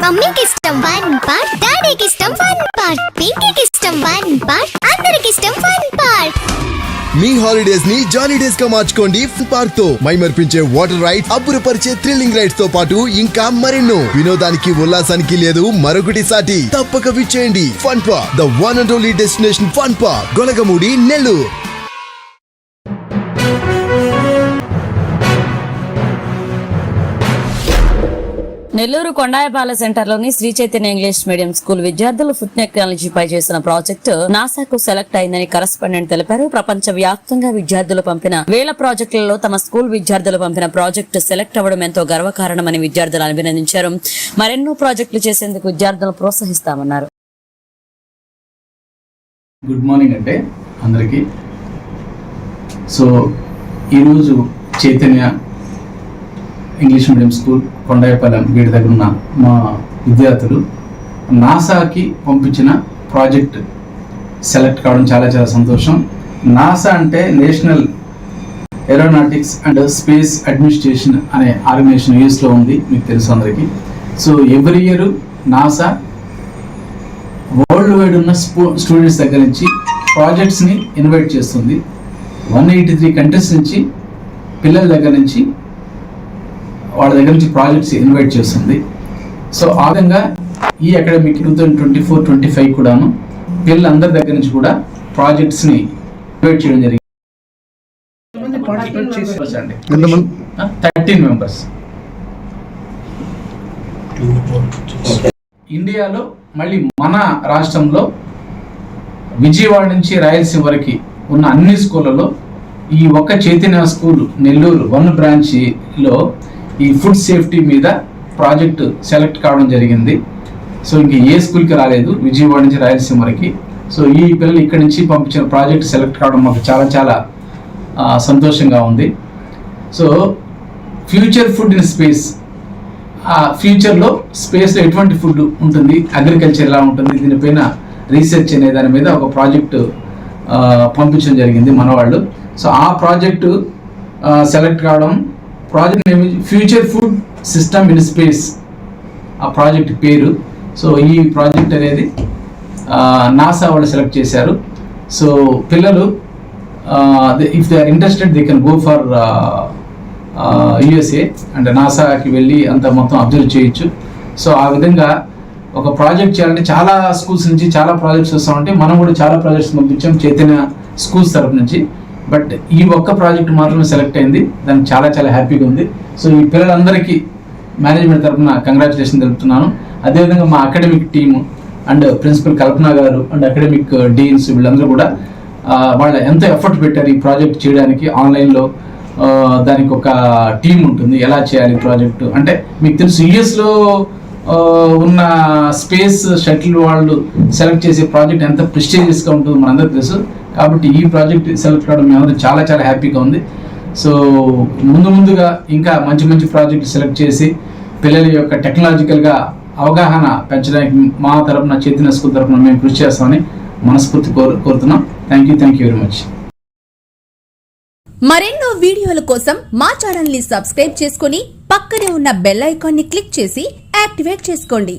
మమ్మీకి ఇష్టం one part, డాడీకి ఇష్టం వన్ పార్ట్, పింకీకి ఇష్టం వన్ పార్ట్, అందరికి ఇష్టం వన్ పార్ట్. మీ హాలిడేస్ ని జాలీ డేస్ గా మార్చుకోండి ఫన్ పార్క్ తో. మైమర్పించే వాటర్ రైడ్స్, అబ్బురపరిచే థ్రిల్లింగ్ రైడ్స్ తో పాటు ఇంకా మరెన్నో. వినోదానికి ఉల్లాసానికి లేదు మరొకటి సాటి. తప్పక విచ్చేయండి fun park, the one and only destination fun park, Golagamudi, Nellore. Nellore Kondayapala సెంటర్లోని Sri Chaitanya English medium school విద్యార్థులు ఫుడ్ టెక్నాలజీపై చేసిన ప్రాజెక్టు నాసాకు సెలెక్ట్ అయిందని కరెస్పాండెంట్ తెలిపారు. ప్రపంచ వ్యాప్తంగా విద్యార్థులు పంపిన వేల ప్రాజెక్టులలో తమ స్కూల్ విద్యార్థులు పంపిన ప్రాజెక్టు సెలెక్ట్ అవ్వడం ఎంతో గర్వకారణమని విద్యార్థులు అభినందించారు. మరెన్నో ప్రాజెక్టులు చేసేందుకు విద్యార్థులను ప్రోత్సహిస్తామన్నారు. గుడ్ మార్నింగ్ అంటే అందరికీ. సో ఈరోజు Chaitanya English medium school Kondayapalem gate దగ్గర ఉన్న మా విద్యార్థులు నాసాకి పంపించిన ప్రాజెక్ట్ సెలెక్ట్ కావడం చాలా చాలా సంతోషం. నాసా అంటే national aeronautics and space administration అనే ఆర్గనైజేషన్ యూఎస్లో ఉంది, మీకు తెలుసు అందరికీ. So every year NASA world wide ఉన్న స్టూడెంట్స్ దగ్గర నుంచి ప్రాజెక్ట్స్ని ఇన్వైట్ చేస్తుంది. 183 కంట్రీస్ నుంచి పిల్లల దగ్గర నుంచి వాళ్ళ దగ్గర నుంచి ప్రాజెక్ట్స్ ఇన్వైట్ చేస్తుంది. సో ఆ విధంగా ఈ అకాడమిక్ 2024-25 కూడాను పిల్లలందరి దగ్గర నుంచి కూడా ప్రాజెక్ట్స్ని ఇన్వైట్ చేయడం జరిగింది. 13 మెంబర్స్. ఇండియాలో మళ్ళీ మన రాష్ట్రంలో విజయవాడ నుంచి రాయలసీమ వరకు ఉన్న అన్ని స్కూళ్ళలో ఈ ఒక్క చైతన్య స్కూల్ నెల్లూరు 1 బ్రాంచ్లో ఈ ఫుడ్ సేఫ్టీ మీద ప్రాజెక్ట్ సెలెక్ట్ కావడం జరిగింది. సో ఇంక ఏ స్కూల్కి రాలేదు విజయవాడ నుంచి రాయలసీమ వరకు. సో ఈ పిల్లలు ఇక్కడి నుంచి పంపించిన ప్రాజెక్ట్ సెలెక్ట్ కావడం మాకు చాలా చాలా సంతోషంగా ఉంది. So future food in space, ఆ ఫ్యూచర్లో స్పేస్లో ఎటువంటి ఫుడ్ ఉంటుంది, అగ్రికల్చర్ ఎలా ఉంటుంది, దీనిపైన రీసెర్చ్ అనే దాని మీద ఒక ప్రాజెక్టు పంపించడం జరిగింది మన వాళ్ళు. సో ఆ ప్రాజెక్టు సెలెక్ట్ కావడం, project name future food system in space, ఆ ప్రాజెక్ట్ పేరు. సో ఈ ప్రాజెక్ట్ అనేది నాసా వాళ్ళు సెలెక్ట్ చేశారు. సో పిల్లలు if they are interested they can go for USA and నాసాకి వెళ్ళి అంత మొత్తం అబ్జర్వ్ చేయొచ్చు. సో ఆ విధంగా ఒక ప్రాజెక్ట్ చేయాలంటే చాలా స్కూల్స్ నుంచి చాలా ప్రాజెక్ట్స్ వస్తామంటే మనం కూడా చాలా ప్రాజెక్ట్స్ పంపించాం చైతన్య స్కూల్స్ తరఫు నుంచి. బట్ ఈ ఒక్క ప్రాజెక్ట్ మాత్రమే సెలెక్ట్ అయింది, దానికి చాలా చాలా హ్యాపీగా ఉంది. సో ఈ పిల్లలందరికీ మేనేజ్మెంట్ తరఫున కంగ్రాచులేషన్ తెలుపుతున్నాను. అదేవిధంగా మా అకాడమిక్ టీము అండ్ ప్రిన్సిపల్ కల్పన గారు అండ్ అకాడమిక్ డీన్స్ వీళ్ళందరూ కూడా వాళ్ళు ఎంతో ఎఫర్ట్ పెట్టారు ఈ ప్రాజెక్ట్ చేయడానికి. ఆన్లైన్లో దానికి ఒక టీం ఉంటుంది, ఎలా చేయాలి ప్రాజెక్టు అంటే మీకు తెలుసు యుఎస్లో ఉన్న స్పేస్ షటిల్ వాళ్ళు సెలెక్ట్ చేసే ప్రాజెక్ట్ ఎంత ప్రెస్టీజియస్గా ఉంటుందో మనందరికీ తెలుసు. కాబట్టి ఈ ప్రాజెక్ట్ సెలెక్ట్ కావడం మేమందరూ చాలా చాలా హ్యాపీగా ఉంది. సో ముందుగా ఇంకా మంచి మంచి ప్రాజెక్ట్ సెలెక్ట్ చేసి పిల్లల యొక్క టెక్నాలజికల్గా అవగాహన పెంచడానికి మా తరపున చైతన్య స్కూల్ తరపున మేము కృషి చేస్తామని మనస్ఫూర్తి కోరుతున్నాం. Thank you very much. మరెన్నో వీడియోల కోసం మా ఛానల్ ని సబ్స్క్రైబ్ చేసుకుని పక్కనే ఉన్న బెల్ ఐకాన్ ని క్లిక్ చేసి యాక్టివేట్ చేసుకోండి.